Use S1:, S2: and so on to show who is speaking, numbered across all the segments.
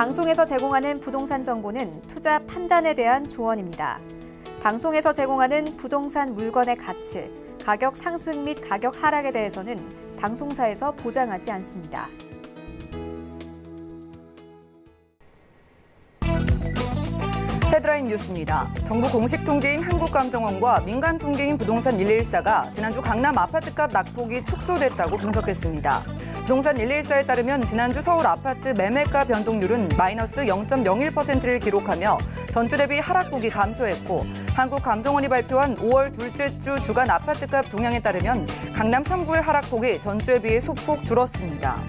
S1: 방송에서 제공하는 부동산 정보는 투자 판단에 대한 조언입니다. 방송에서 제공하는 부동산 물건의 가치, 가격 상승 및 가격 하락에 대해서는 방송사에서 보장하지 않습니다.
S2: 헤드라인 뉴스입니다. 정부 공식 통계인 한국감정원과 민간 통계인 부동산 114가 지난주 강남 아파트값 낙폭이 축소됐다고 분석했습니다. 부동산 114에 따르면 지난주 서울 아파트 매매가 변동률은 마이너스 0.01%를 기록하며 전주 대비 하락폭이 감소했고, 한국감정원이 발표한 5월 둘째 주 주간 아파트값 동향에 따르면 강남 3구의 하락폭이 전주에 비해 소폭 줄었습니다.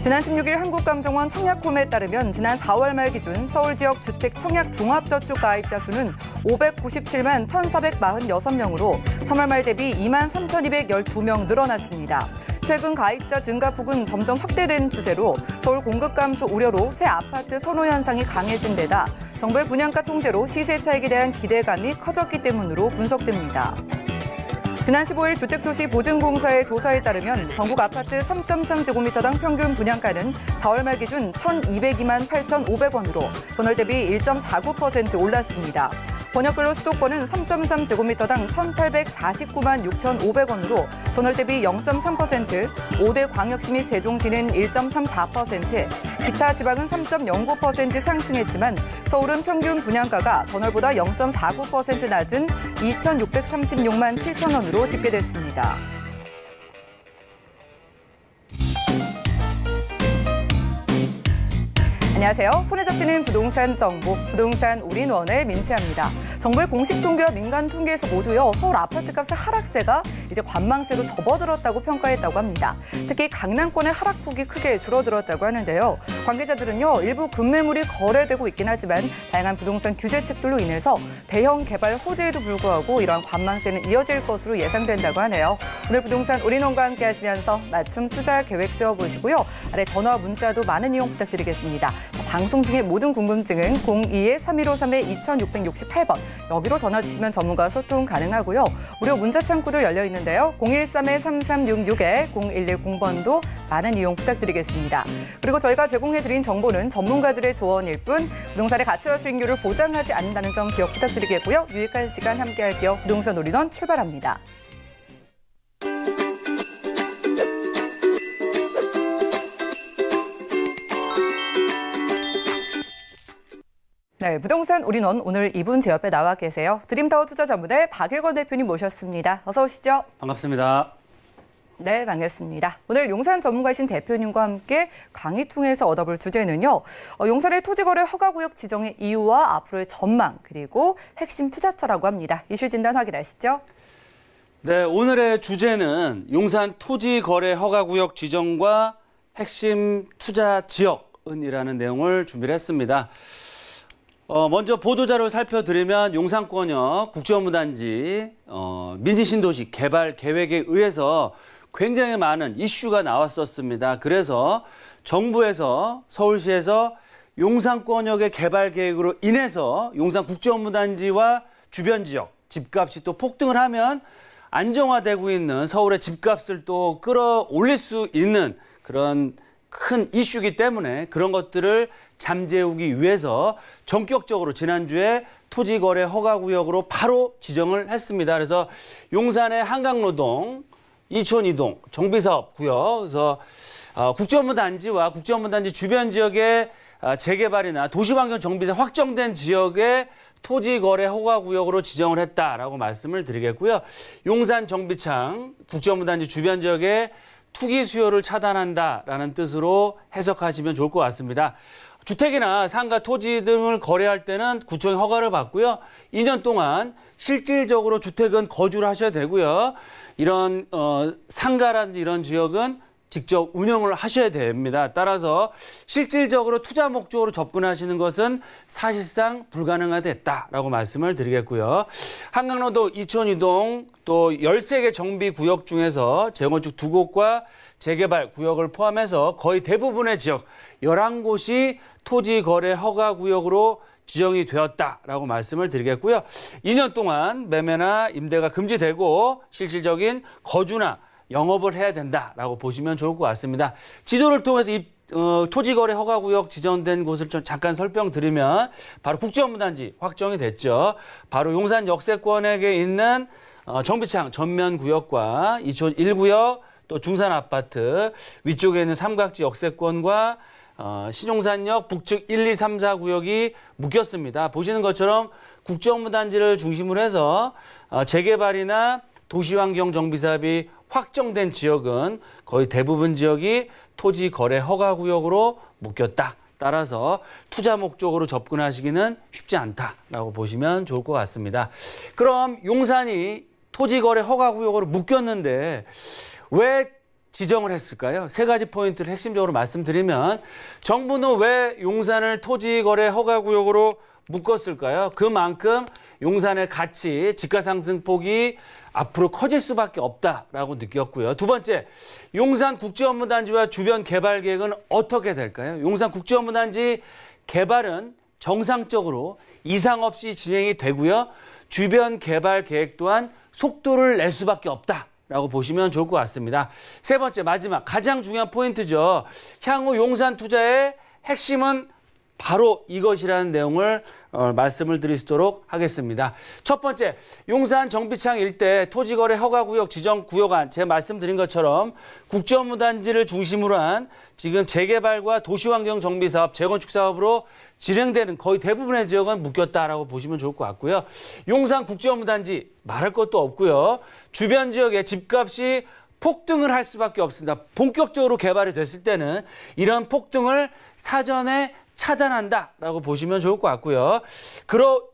S2: 지난 16일 한국감정원 청약홈에 따르면 지난 4월 말 기준 서울 지역 주택 청약 종합저축 가입자 수는 597만 1,446명으로 3월 말 대비 2만 3,212명 늘어났습니다. 최근 가입자 증가폭은 점점 확대된 추세로 서울 공급 감소 우려로 새 아파트 선호 현상이 강해진 데다 정부의 분양가 통제로 시세 차익에 대한 기대감이 커졌기 때문으로 분석됩니다. 지난 15일 주택도시보증공사의 조사에 따르면 전국 아파트 3.3제곱미터당 평균 분양가는 4월 말 기준 1,202만 8,500원으로 전월 대비 1.49% 올랐습니다. 번역별로 수도권은 3.3제곱미터당 1,849만 6,500원으로 전월 대비 0.3%, 5대 광역시 및 세종시는 1.34%, 기타 지방은 3.09% 상승했지만 서울은 평균 분양가가 전월보다 0.49% 낮은 2,636만 7천원으로 집계됐습니다. 안녕하세요. 손에 잡히는 부동산 정보, 부동산 올인원의 민채합니다. 정부의 공식 통계와 민간 통계에서 모두요, 서울 아파트값의 하락세가 이제 관망세로 접어들었다고 평가했다고 합니다. 특히 강남권의 하락폭이 크게 줄어들었다고 하는데요. 관계자들은요, 일부 급매물이 거래되고 있긴 하지만 다양한 부동산 규제책들로 인해서 대형 개발 호재에도 불구하고 이러한 관망세는 이어질 것으로 예상된다고 하네요. 오늘 부동산 올인원과 함께 하시면서 맞춤 투자 계획 세워보시고요. 아래 전화와 문자도 많은 이용 부탁드리겠습니다. 방송 중에 모든 궁금증은 02-3153-2668번 여기로 전화 주시면 전문가와 소통 가능하고요. 무료 문자 창구도 열려 있는데요. 013-3366-0110번도 많은 이용 부탁드리겠습니다. 그리고 저희가 제공해드린 정보는 전문가들의 조언일 뿐 부동산의 가치와 수익률을 보장하지 않는다는 점 기억 부탁드리겠고요. 유익한 시간 함께할게요. 부동산 올인원 출발합니다. 네, 부동산 올인원 오늘 이분 제 옆에 나와 계세요. 드림타워 투자자문의 박일권 대표님 모셨습니다. 어서 오시죠.
S3: 반갑습니다.
S2: 네, 반갑습니다. 오늘 용산 전문가이신 대표님과 함께 강의 통해서 얻어볼 주제는요. 용산의 토지거래 허가구역 지정의 이유와 앞으로의 전망, 그리고 핵심 투자처라고 합니다. 이슈 진단 확인하시죠.
S3: 네, 오늘의 주제는 용산 토지거래 허가구역 지정과 핵심 투자 지역은이라는 내용을 준비를 했습니다. 먼저 보도자료 살펴드리면 용산권역 국제업무단지 민지신도시 개발 계획에 의해서 굉장히 많은 이슈가 나왔었습니다. 그래서 정부에서 서울시에서 용산권역의 개발 계획으로 인해서 용산 국제업무단지와 주변 지역 집값이 또 폭등을 하면 안정화되고 있는 서울의 집값을 또 끌어올릴 수 있는 그런 큰 이슈이기 때문에 그런 것들을 잠재우기 위해서 전격적으로 지난주에 토지거래 허가구역으로 바로 지정을 했습니다. 그래서 용산의 한강로동, 이촌이동, 정비사업구역, 그래서 국제업무단지와 국제업무단지 주변 지역의 재개발이나 도시환경 정비가 확정된 지역의 토지거래 허가구역으로 지정을 했다라고 말씀을 드리겠고요. 용산 정비창, 국제업무단지 주변 지역의 투기 수요를 차단한다라는 뜻으로 해석하시면 좋을 것 같습니다. 주택이나 상가, 토지 등을 거래할 때는 구청의 허가를 받고요. 2년 동안 실질적으로 주택은 거주를 하셔야 되고요. 이런 상가라든지 이런 지역은 직접 운영을 하셔야 됩니다. 따라서 실질적으로 투자 목적으로 접근하시는 것은 사실상 불가능하겠다라고 말씀을 드리겠고요. 한강로도 이촌이동 또 13개 정비구역 중에서 재건축 2곳과 재개발 구역을 포함해서 거의 대부분의 지역 11곳이 토지거래 허가구역으로 지정이 되었다라고 말씀을 드리겠고요. 2년 동안 매매나 임대가 금지되고 실질적인 거주나 영업을 해야 된다라고 보시면 좋을 것 같습니다. 지도를 통해서 이 토지거래 허가구역 지정된 곳을 좀 잠깐 설명드리면 바로 국제업무단지 확정이 됐죠. 바로 용산 역세권에 있는 정비창 전면구역과 이촌 1구역 또 중산아파트 위쪽에 있는 삼각지 역세권과 신용산역 북측 1, 2, 3, 4구역이 묶였습니다. 보시는 것처럼 국제업무단지를 중심으로 해서 재개발이나 도시환경 정비 사업이 확정된 지역은 거의 대부분 지역이 토지 거래 허가 구역으로 묶였다. 따라서 투자 목적으로 접근하시기는 쉽지 않다라고 보시면 좋을 것 같습니다. 그럼 용산이 토지 거래 허가 구역으로 묶였는데 왜 지정을 했을까요? 세 가지 포인트를 핵심적으로 말씀드리면 정부는 왜 용산을 토지 거래 허가 구역으로 묶었을까요? 그만큼 용산의 가치, 집가 상승폭이 앞으로 커질 수밖에 없다라고 느꼈고요. 두 번째, 용산 국제업무단지와 주변 개발 계획은 어떻게 될까요? 용산 국제업무단지 개발은 정상적으로 이상 없이 진행이 되고요. 주변 개발 계획 또한 속도를 낼 수밖에 없다라고 보시면 좋을 것 같습니다. 세 번째, 마지막 가장 중요한 포인트죠. 향후 용산 투자의 핵심은 바로 이것이라는 내용을 말씀을 드리도록 하겠습니다. 첫 번째, 용산 정비창 일대 토지거래 허가구역 지정구역안 제가 말씀드린 것처럼 국제업무단지를 중심으로 한 지금 재개발과 도시환경 정비사업, 재건축 사업으로 진행되는 거의 대부분의 지역은 묶였다라고 보시면 좋을 것 같고요. 용산 국제업무단지 말할 것도 없고요. 주변 지역의 집값이 폭등을 할 수밖에 없습니다. 본격적으로 개발이 됐을 때는 이런 폭등을 사전에 차단한다라고 보시면 좋을 것 같고요.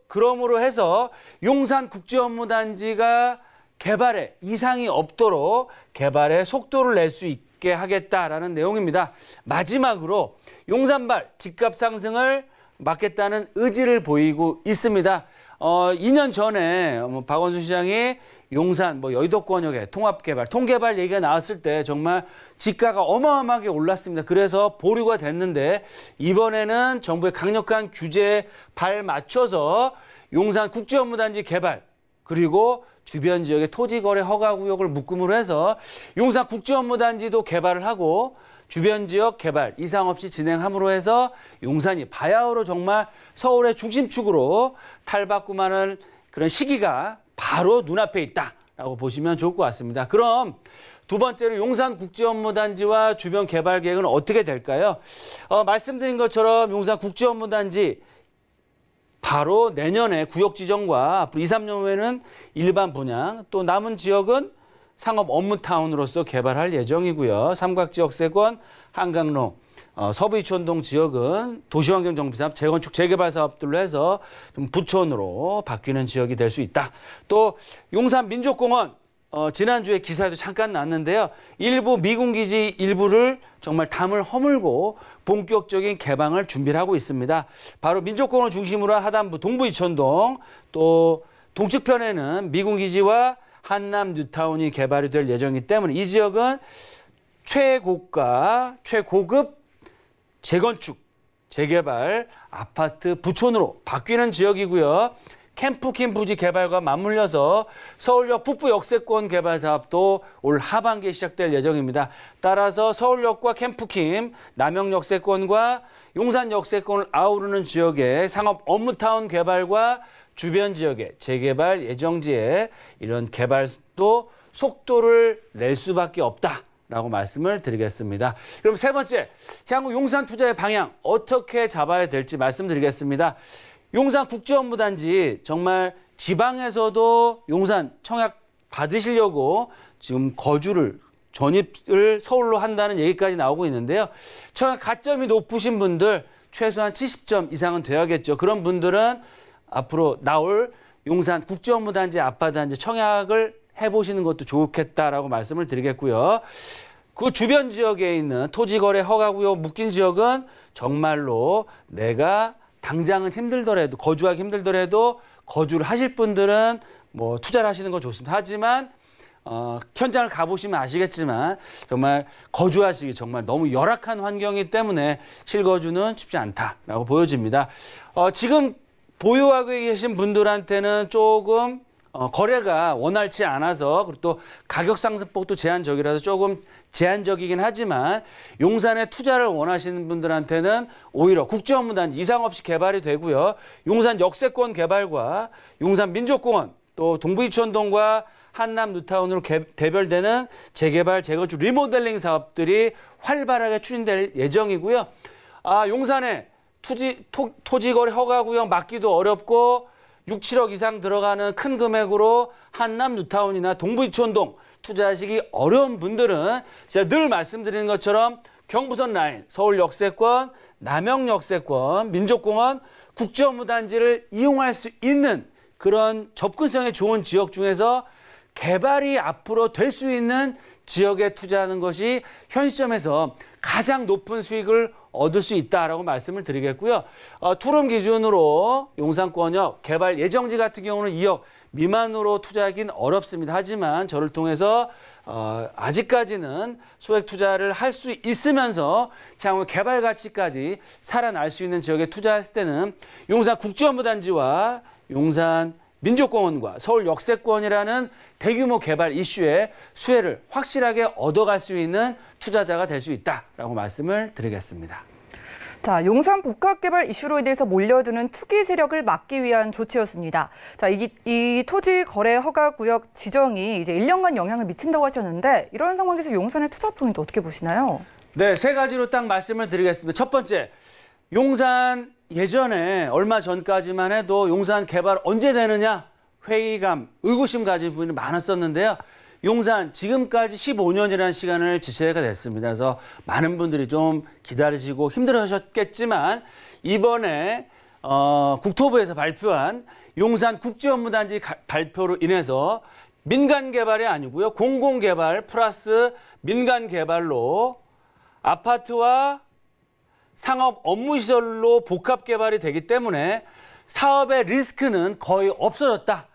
S3: 그러므로 해서 용산 국제업무단지가 개발에 이상이 없도록 개발에 속도를 낼 수 있게 하겠다라는 내용입니다. 마지막으로 용산발 집값 상승을 막겠다는 의지를 보이고 있습니다. 2년 전에 박원순 시장이 용산, 여의도권역의 통합개발, 통개발 얘기가 나왔을 때 정말 집가가 어마어마하게 올랐습니다. 그래서 보류가 됐는데 이번에는 정부의 강력한 규제에 발맞춰서 용산 국제업무단지 개발 그리고 주변 지역의 토지거래 허가구역을 묶음으로 해서 용산 국제업무단지도 개발을 하고 주변 지역 개발 이상 없이 진행함으로 해서 용산이 바야흐로 정말 서울의 중심축으로 탈바꿈하는 그런 시기가 바로 눈앞에 있다라고 보시면 좋을 것 같습니다. 그럼 두 번째로 용산 국제업무단지와 주변 개발 계획은 어떻게 될까요? 말씀드린 것처럼 용산 국제업무단지 바로 내년에 구역 지정과 앞으로 2, 3년 후에는 일반 분양 또 남은 지역은 상업 업무타운으로서 개발할 예정이고요. 삼각지역세권, 한강로, 서부이촌동 지역은 도시환경정비사업, 재건축, 재개발 사업들로 해서 좀 부촌으로 바뀌는 지역이 될 수 있다. 또 용산 민족공원, 지난주에 기사에도 잠깐 났는데요. 일부 미군기지 일부를 정말 담을 허물고 본격적인 개방을 준비를 하고 있습니다. 바로 민족공원을 중심으로 한 하단부 동부이촌동, 또 동측편에는 미군기지와 한남 뉴타운이 개발이 될 예정이기 때문에 이 지역은 최고가, 최고급 재건축, 재개발, 아파트, 부촌으로 바뀌는 지역이고요. 캠프킴 부지 개발과 맞물려서 서울역 북부 역세권 개발 사업도 올 하반기에 시작될 예정입니다. 따라서 서울역과 캠프킴, 남영 역세권과 용산 역세권을 아우르는 지역의 상업 업무타운 개발과 주변 지역의 재개발 예정지에 이런 개발도 속도를 낼 수밖에 없다라고 말씀을 드리겠습니다. 그럼 세 번째, 향후 용산 투자의 방향 어떻게 잡아야 될지 말씀드리겠습니다. 용산 국제업무단지 정말 지방에서도 용산 청약 받으시려고 지금 전입을 서울로 한다는 얘기까지 나오고 있는데요. 청약 가점이 높으신 분들 최소한 70점 이상은 돼야겠죠. 그런 분들은 앞으로 나올 용산 국제업무단지 아파트단지 청약을 해보시는 것도 좋겠다라고 말씀을 드리겠고요. 그 주변 지역에 있는 토지거래 허가구역 묶인 지역은 정말로 내가 당장은 힘들더라도 거주하기 힘들더라도 거주를 하실 분들은 투자를 하시는 건 좋습니다. 하지만 현장을 가보시면 아시겠지만 정말 거주하시기 정말 너무 열악한 환경이기 때문에 실거주는 쉽지 않다라고 보여집니다. 지금 보유하고 계신 분들한테는 조금 거래가 원활치 않아서 그리고 또 가격 상승폭도 제한적이라서 조금 제한적이긴 하지만 용산에 투자를 원하시는 분들한테는 오히려 국제업무단지 이상 없이 개발이 되고요. 용산 역세권 개발과 용산 민족공원 또 동부이촌동과 한남 뉴타운으로 대별되는 재개발, 재건축, 리모델링 사업들이 활발하게 추진될 예정이고요. 용산에 토지거래 허가구역 막기도 어렵고 6, 7억 이상 들어가는 큰 금액으로 한남 뉴타운이나 동부이촌동 투자하시기 어려운 분들은 제가 늘 말씀드리는 것처럼 경부선 라인, 서울 역세권, 남영 역세권, 민족공원, 국제업무단지를 이용할 수 있는 그런 접근성이 좋은 지역 중에서 개발이 앞으로 될 수 있는 지역에 투자하는 것이 현 시점에서 가장 높은 수익을 얻을 수 있다라고 말씀을 드리겠고요. 투룸 기준으로 용산권역 개발 예정지 같은 경우는 2억 미만으로 투자하기는 어렵습니다. 하지만 저를 통해서 아직까지는 소액 투자를 할 수 있으면서 향후 개발 가치까지 살아날 수 있는 지역에 투자했을 때는 용산 국제업무단지와 용산 민족공원과 서울 역세권이라는 대규모 개발 이슈에 수혜를 확실하게 얻어갈 수 있는 투자자가 될 수 있다라고 말씀을 드리겠습니다.
S2: 자, 용산 복합개발 이슈로 인해서 몰려드는 투기 세력을 막기 위한 조치였습니다. 자, 이 토지 거래 허가 구역 지정이 이제 1년간 영향을 미친다고 하셨는데 이런 상황에서 용산의 투자 포인트 어떻게 보시나요?
S3: 네, 세 가지로 딱 말씀을 드리겠습니다. 첫 번째, 용산 예전에 얼마 전까지만 해도 용산 개발 언제 되느냐 회의감, 의구심 가진 분이 많았었는데요. 용산 지금까지 15년이라는 시간을 지체가 됐습니다. 그래서 많은 분들이 좀 기다리시고 힘들어하셨겠지만 이번에 국토부에서 발표한 용산 국제업무단지 발표로 인해서 민간 개발이 아니고요. 공공개발 플러스 민간 개발로 아파트와 상업 업무시설로 복합 개발이 되기 때문에 사업의 리스크는 거의 없어졌다.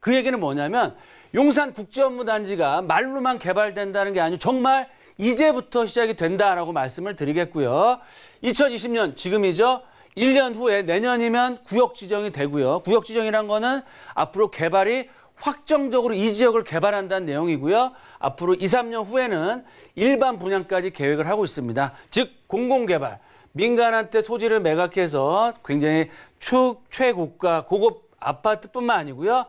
S3: 그 얘기는 뭐냐면 용산 국제업무단지가 말로만 개발된다는 게 아니고 정말 이제부터 시작이 된다라고 말씀을 드리겠고요. 2020년 지금이죠. 1년 후에 내년이면 구역 지정이 되고요. 구역 지정이란 거는 앞으로 개발이 확정적으로 이 지역을 개발한다는 내용이고요. 앞으로 2, 3년 후에는 일반 분양까지 계획을 하고 있습니다. 즉 공공개발. 민간한테 토지를 매각해서 굉장히 최고가 고급 아파트뿐만 아니고요.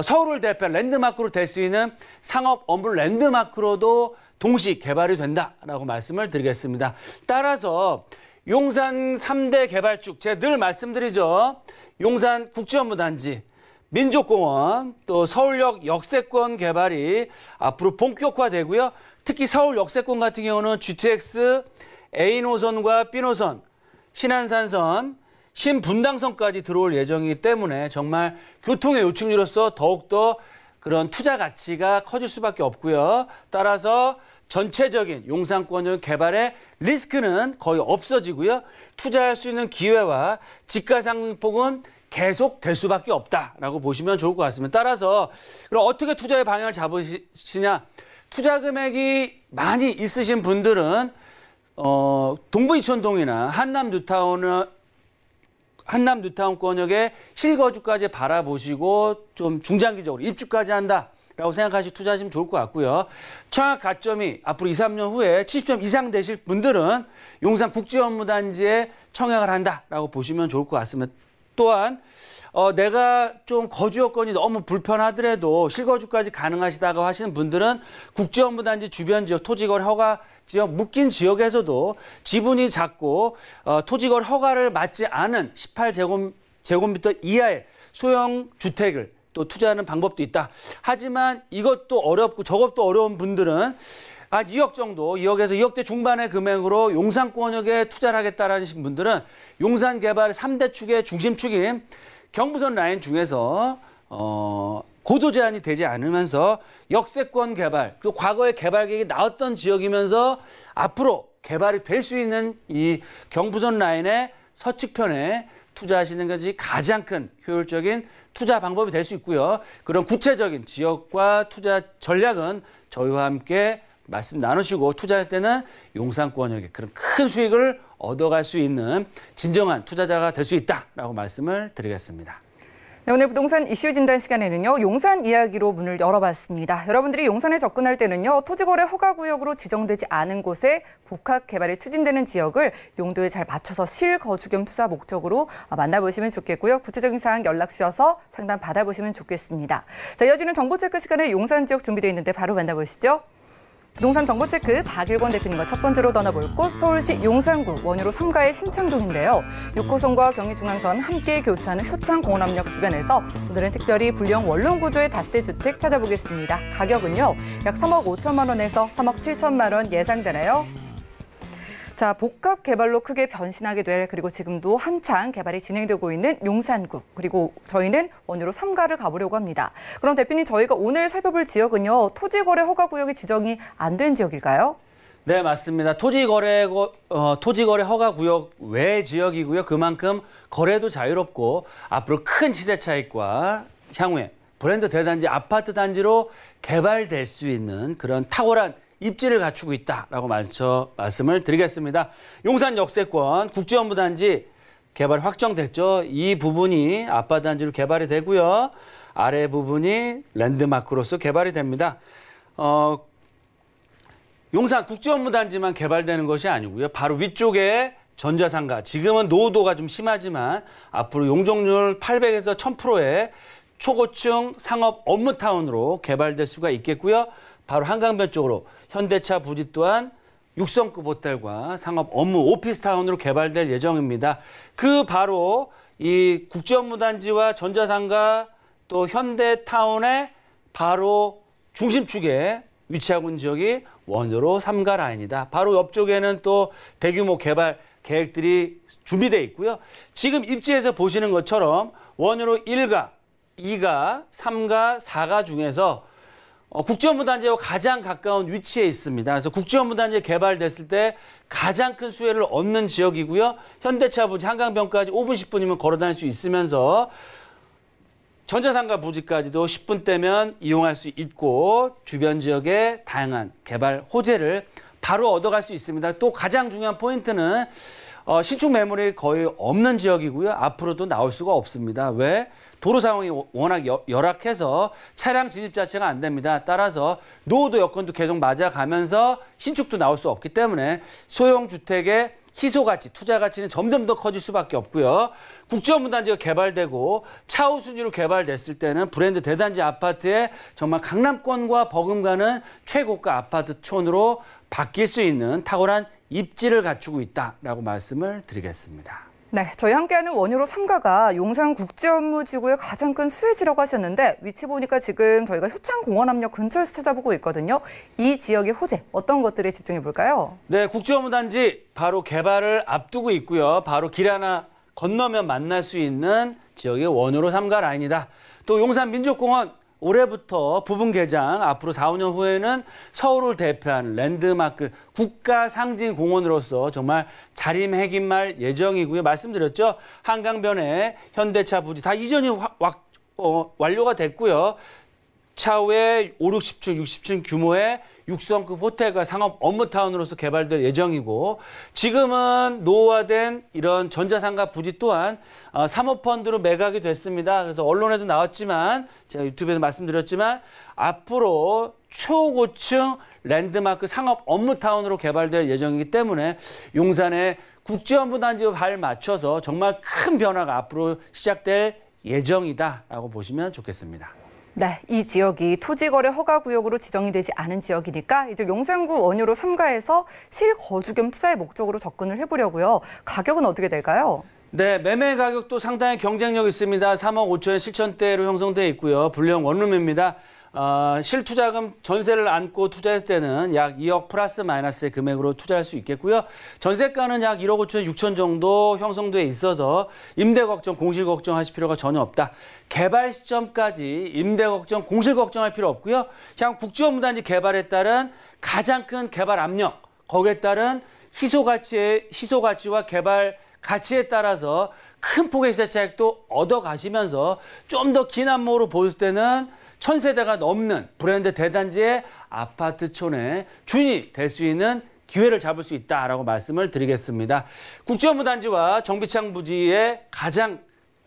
S3: 서울을 대표한 랜드마크로 될 수 있는 상업 업무 랜드마크로도 동시 개발이 된다라고 말씀을 드리겠습니다. 따라서 용산 3대 개발축 제가 늘 말씀드리죠. 용산 국제업무단지, 민족공원, 또 서울역 역세권 개발이 앞으로 본격화되고요. 특히 서울 역세권 같은 경우는 GTX A노선과 B노선, 신안산선, 신분당선까지 들어올 예정이기 때문에 정말 교통의 요충지로서 더욱더 그런 투자 가치가 커질 수밖에 없고요. 따라서 전체적인 용산권역 개발의 리스크는 거의 없어지고요. 투자할 수 있는 기회와 집가 상승폭은 계속 될 수밖에 없다라고 보시면 좋을 것 같습니다. 따라서 그럼 어떻게 투자의 방향을 잡으시냐? 투자 금액이 많이 있으신 분들은 동부이촌동이나 한남 뉴타운권역의 실거주까지 바라보시고 좀 중장기적으로 입주까지 한다라고 생각하시고 투자하시면 좋을 것 같고요. 청약 가점이 앞으로 2, 3년 후에 70점 이상 되실 분들은 용산 국제업무단지에 청약을 한다라고 보시면 좋을 것 같습니다. 또한 내가 좀 거주 여건이 너무 불편하더라도 실거주까지 가능하시다고 하시는 분들은 국제업무단지 주변 지역 토지거래 허가 지역 묶인 지역에서도 지분이 작고 토지거래 허가를 받지 않은 18제곱미터 이하의 소형 주택을 또 투자하는 방법도 있다. 하지만 이것도 어렵고 저것도 어려운 분들은 2억 정도, 2억에서 2억대 중반의 금액으로 용산권역에 투자를 하겠다라는 분들은 용산 개발 3대 축의 중심축인 경부선 라인 중에서 고도 제한이 되지 않으면서 역세권 개발, 또 과거에 개발 계획이 나왔던 지역이면서 앞으로 개발이 될 수 있는 이 경부선 라인의 서측편에 투자하시는 것이 가장 큰 효율적인 투자 방법이 될 수 있고요. 그런 구체적인 지역과 투자 전략은 저희와 함께 말씀 나누시고 투자할 때는 용산권역에 그런 큰 수익을 얻어갈 수 있는 진정한 투자자가 될 수 있다라고 말씀을 드리겠습니다.
S2: 네, 오늘 부동산 이슈 진단 시간에는요, 용산 이야기로 문을 열어봤습니다. 여러분들이 용산에 접근할 때는요, 토지거래 허가구역으로 지정되지 않은 곳에 복합 개발이 추진되는 지역을 용도에 잘 맞춰서 실거주 겸 투자 목적으로 만나보시면 좋겠고요. 구체적인 사항 연락 주셔서 상담 받아보시면 좋겠습니다. 자, 이어지는 정보체크 시간에 용산 지역 준비되어 있는데 바로 만나보시죠. 부동산 정보체크 박일권 대표님과 첫 번째로 떠나볼 곳 서울시 용산구 원효로 3가의 신창동인데요. 6호선과 경의중앙선 함께 교차하는 효창공원암역 주변에서 오늘은 특별히 불량 원룸 구조의 다세대 주택 찾아보겠습니다. 가격은요, 약 3억 5천만 원에서 3억 7천만 원 예상되나요? 자, 복합 개발로 크게 변신하게 될, 그리고 지금도 한창 개발이 진행되고 있는 용산구, 그리고 저희는 원효로 3가를 가보려고 합니다. 그럼 대표님, 저희가 오늘 살펴볼 지역은요, 토지거래 허가구역이 지정이 안 된 지역일까요?
S3: 네, 맞습니다. 토지거래 허가구역 외 지역이고요. 그만큼 거래도 자유롭고 앞으로 큰 시세 차익과 향후에 브랜드 대단지, 아파트 단지로 개발될 수 있는 그런 탁월한 입지를 갖추고 있다라고 말씀을 드리겠습니다. 용산 역세권 국제업무단지 개발 확정됐죠. 이 부분이 아파트 단지로 개발이 되고요. 아래 부분이 랜드마크로서 개발이 됩니다. 용산 국제업무단지만 개발되는 것이 아니고요. 바로 위쪽에 전자상가, 지금은 노후도가 좀 심하지만 앞으로 용적률 800에서 1000%의 초고층 상업 업무타운으로 개발될 수가 있겠고요. 바로 한강변 쪽으로 현대차 부지 또한 6성급 호텔과 상업 업무 오피스타운으로 개발될 예정입니다. 그 바로 이 국제업무단지와 전자상가 또 현대타운의 바로 중심축에 위치하고 있는 지역이 원효로 3가 라인이다. 바로 옆쪽에는 또 대규모 개발 계획들이 준비되어 있고요. 지금 입지에서 보시는 것처럼 원효로 1가, 2가, 3가, 4가 중에서 국제업무단지와 가장 가까운 위치에 있습니다. 그래서 국제업무단지 개발됐을 때 가장 큰 수혜를 얻는 지역이고요. 현대차 부지 한강변까지 5분, 10분이면 걸어 다닐 수 있으면서 전자상가 부지까지도 10분대면 이용할 수 있고 주변 지역의 다양한 개발 호재를 바로 얻어갈 수 있습니다. 또 가장 중요한 포인트는 신축 매물이 거의 없는 지역이고요. 앞으로도 나올 수가 없습니다. 왜? 도로 상황이 워낙 열악해서 차량 진입 자체가 안 됩니다. 따라서 노후도 여건도 계속 맞아가면서 신축도 나올 수 없기 때문에 소형 주택의 희소가치, 투자가치는 점점 더 커질 수밖에 없고요. 국제업무단지가 개발되고 차후 순위로 개발됐을 때는 브랜드 대단지 아파트에 정말 강남권과 버금가는 최고가 아파트촌으로 바뀔 수 있는 탁월한 입지를 갖추고 있다라고 말씀을 드리겠습니다.
S2: 네, 저희 함께하는 원효로 3가가 용산 국제업무지구의 가장 큰 수혜지라고 하셨는데 위치 보니까 지금 저희가 효창공원암역 근처에서 찾아보고 있거든요. 이 지역의 호재, 어떤 것들에 집중해 볼까요?
S3: 네, 국제업무단지 바로 개발을 앞두고 있고요. 바로 길 하나 건너면 만날 수 있는 지역의 원효로 3가 라인이다. 또 용산 민족공원 올해부터 부분 개장, 앞으로 4, 5년 후에는 서울을 대표하는 랜드마크 국가상징공원으로서 정말 자리매김할 예정이고요. 말씀드렸죠. 한강변에 현대차 부지 다 이전이 완료가 됐고요. 차후에 5, 60층, 60층 규모의 6성급 호텔과 상업 업무타운으로서 개발될 예정이고 지금은 노후화된 이런 전자상가 부지 또한 사모펀드로 매각이 됐습니다. 그래서 언론에도 나왔지만 제가 유튜브에서 말씀드렸지만 앞으로 초고층 랜드마크 상업 업무타운으로 개발될 예정이기 때문에 용산의 국제업무단지와 발 맞춰서 정말 큰 변화가 앞으로 시작될 예정이다라고 보시면 좋겠습니다.
S2: 네, 이 지역이 토지거래 허가구역으로 지정이 되지 않은 지역이니까 이제 용산구 원효로 3가에서 실거주 겸 투자의 목적으로 접근을 해보려고요. 가격은 어떻게 될까요?
S3: 네, 매매 가격도 상당히 경쟁력 있습니다. 3억 5천에 실천대로 형성되어 있고요. 불량 원룸입니다. 실투자금 전세를 안고 투자했을 때는 약 2억 플러스 마이너스의 금액으로 투자할 수 있겠고요. 전세가는 약 1억 5천 6천 정도 형성돼 있어서 임대 걱정, 공실 걱정하실 필요가 전혀 없다. 개발 시점까지 임대 걱정, 공실 걱정할 필요 없고요. 향후 국제업무단지 개발에 따른 가장 큰 개발 압력, 거기에 따른 희소가치와 개발 가치에 따라서 큰 폭의 시세 차익도 얻어가시면서 좀 더 긴 안목으로 보실 때는 1000세대가 넘는 브랜드 대단지의 아파트촌의 주인이 될 수 있는 기회를 잡을 수 있다라고 말씀을 드리겠습니다. 국제업무단지와 정비창 부지의 가장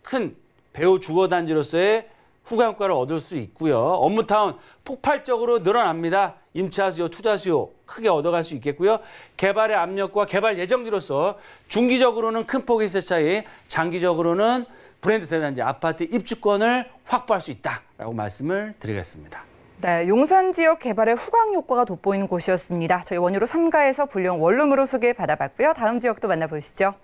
S3: 큰 배우 주거단지로서의 후광효과를 얻을 수 있고요. 업무타운 폭발적으로 늘어납니다. 임차 수요, 투자 수요 크게 얻어갈 수 있겠고요. 개발의 압력과 개발 예정지로서 중기적으로는 큰 폭의 시세 차이, 장기적으로는 브랜드 대단지 아파트 입주권을 확보할 수 있다라고 말씀을 드리겠습니다.
S2: 네, 용산 지역 개발의 후광 효과가 돋보이는 곳이었습니다. 저희 원유로 3가에서 불량 원룸으로 소개받아봤고요. 다음 지역도 만나보시죠.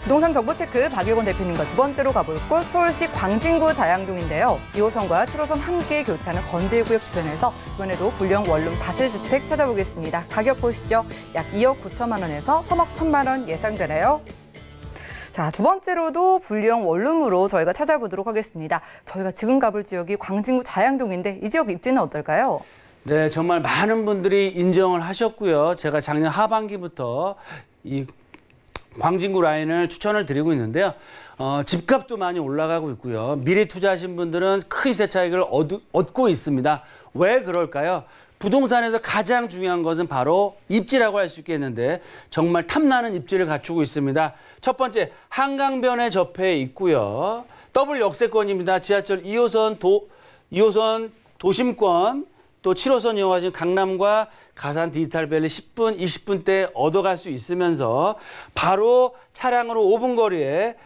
S2: 부동산 정보체크 박일권 대표님과 두 번째로 가볼 곳 서울시 광진구 자양동인데요. 2호선과 7호선 함께 교차하는 건대구역 주변에서 이번에도 불량 원룸 다세주택 찾아보겠습니다. 가격 보시죠. 약 2억 9천만 원에서 3억 1천만 원 예상되네요. 자, 두 번째로도 불량 원룸으로 저희가 찾아보도록 하겠습니다. 저희가 지금 가볼 지역이 광진구 자양동인데 이 지역 입지는 어떨까요?
S3: 네, 정말 많은 분들이 인정을 하셨고요. 제가 작년 하반기부터 이 광진구 라인을 추천을 드리고 있는데요. 집값도 많이 올라가고 있고요. 미리 투자하신 분들은 큰 시세 차익을 얻고 있습니다. 왜 그럴까요? 부동산에서 가장 중요한 것은 바로 입지라고 할 수 있겠는데 정말 탐나는 입지를 갖추고 있습니다. 첫 번째, 한강변에 접해 있고요. 더블 역세권입니다. 지하철 2호선 도심권, 또 7호선 이용하시는 강남과 가산 디지털밸리 10분, 20분대 얻어갈 수 있으면서 바로 차량으로 5분 거리에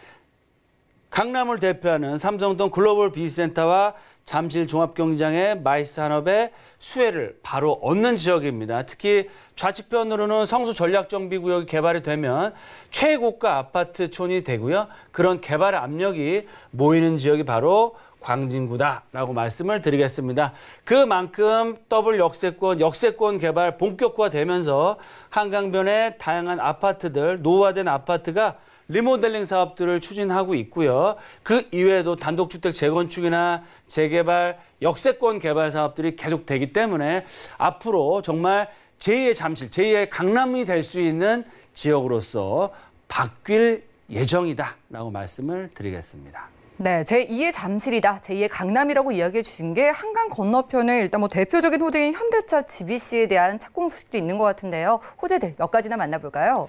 S3: 강남을 대표하는 삼성동 글로벌 비즈센터와 잠실 종합경기장의 마이스 산업의 수혜를 바로 얻는 지역입니다. 특히 좌측편으로는 성수 전략정비구역이 개발이 되면 최고가 아파트촌이 되고요. 그런 개발 압력이 모이는 지역이 바로 광진구다라고 말씀을 드리겠습니다. 그만큼 더블 역세권 개발 본격화되면서 한강변의 다양한 아파트들, 노후화된 아파트가 리모델링 사업들을 추진하고 있고요. 그 이외에도 단독주택 재건축이나 재개발, 역세권 개발 사업들이 계속되기 때문에 앞으로 정말 제2의 잠실, 제2의 강남이 될 수 있는 지역으로서 바뀔 예정이다라고 말씀을 드리겠습니다.
S2: 네, 제2의 잠실이다, 제2의 강남이라고 이야기해 주신 게 한강 건너편에 일단 뭐 대표적인 호재인 현대차 GBC에 대한 착공 소식도 있는 것 같은데요. 호재들 몇 가지나 만나볼까요?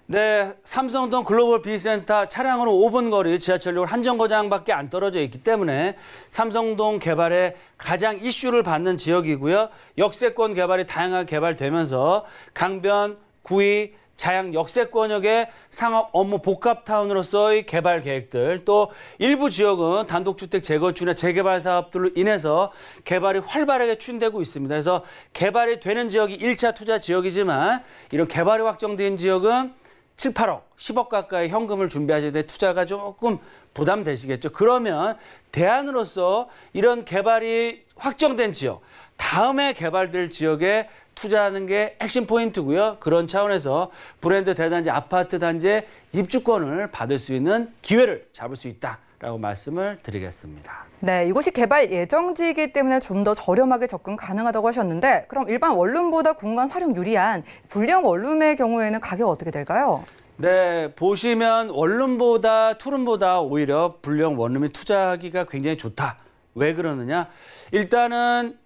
S3: 네, 삼성동 글로벌 비센터 차량으로 5분 거리 지하철역 한 정거장밖에 안 떨어져 있기 때문에 삼성동 개발에 가장 이슈를 받는 지역이고요. 역세권 개발이 다양하게 개발되면서 강변, 구리, 자양 역세권역의 상업 업무 복합타운으로서의 개발 계획들, 또 일부 지역은 단독주택 재건축이나 재개발 사업들로 인해서 개발이 활발하게 추진되고 있습니다. 그래서 개발이 되는 지역이 1차 투자 지역이지만 이런 개발이 확정된 지역은 7, 8억, 10억 가까이 현금을 준비하셔야 돼 투자가 조금 부담되시겠죠. 그러면 대안으로서 이런 개발이 확정된 지역, 다음에 개발될 지역에 투자하는 게 핵심 포인트고요. 그런 차원에서 브랜드 대단지 아파트 단지의 입주권을 받을 수 있는 기회를 잡을 수 있다라고 말씀을 드리겠습니다.
S2: 네, 이곳이 개발 예정지이기 때문에 좀 더 저렴하게 접근 가능하다고 하셨는데 그럼 일반 원룸보다 공간 활용 유리한 불량 원룸의 경우에는 가격 어떻게 될까요?
S3: 네, 보시면 원룸보다 투룸보다 오히려 불량 원룸이 투자하기가 굉장히 좋다. 왜 그러느냐? 일단은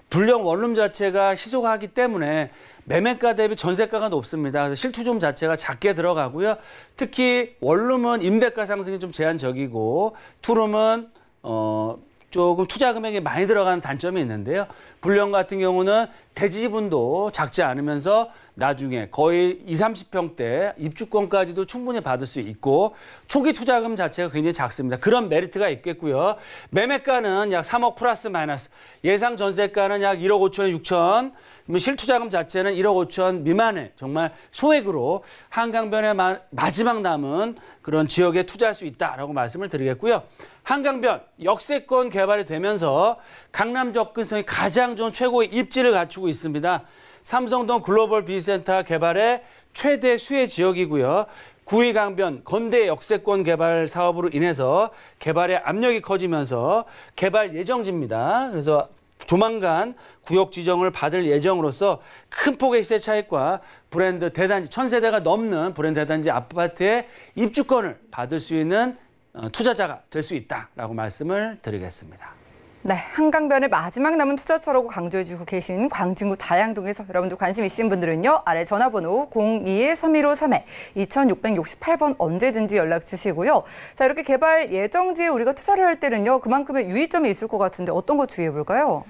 S3: 불량 원룸 자체가 희소하기 때문에 매매가 대비 전세가가 높습니다. 그래서 실투좀 자체가 작게 들어가고요. 특히 원룸은 임대가 상승이 좀 제한적이고 투룸은 조금 투자 금액이 많이 들어가는 단점이 있는데요. 불량 같은 경우는 대지분도 작지 않으면서 나중에 거의 20, 30평대 입주권까지도 충분히 받을 수 있고 초기 투자금 자체가 굉장히 작습니다. 그런 메리트가 있겠고요. 매매가는 약 3억 플러스 마이너스, 예상 전세가는 약 1억 5천 6천, 실투자금 자체는 1억 5천 미만의 정말 소액으로 한강변의 마지막 남은 그런 지역에 투자할 수 있다라고 말씀을 드리겠고요. 한강변 역세권 개발이 되면서 강남 접근성이 가장 좋은 최고의 입지를 갖추고 있습니다. 삼성동 글로벌 비센터 개발의 최대 수혜 지역이고요. 구리 강변 건대 역세권 개발 사업으로 인해서 개발의 압력이 커지면서 개발 예정지입니다. 그래서 조만간 구역 지정을 받을 예정으로서 큰 폭의 시세 차익과 브랜드 대단지 1000세대가 넘는 브랜드 대단지 아파트의 입주권을 받을 수 있는 투자자가 될 수 있다라고 말씀을 드리겠습니다.
S2: 네, 한강변의 마지막 남은 투자처라고 강조해주고 계신 광진구 자양동에서 여러분들 관심 있으신 분들은요. 아래 전화번호 02-3153에 2668번 언제든지 연락 주시고요. 자, 이렇게 개발 예정지에 우리가 투자를 할 때는요. 그만큼의 유의점이 있을 것 같은데 어떤 거 주의해 볼까요?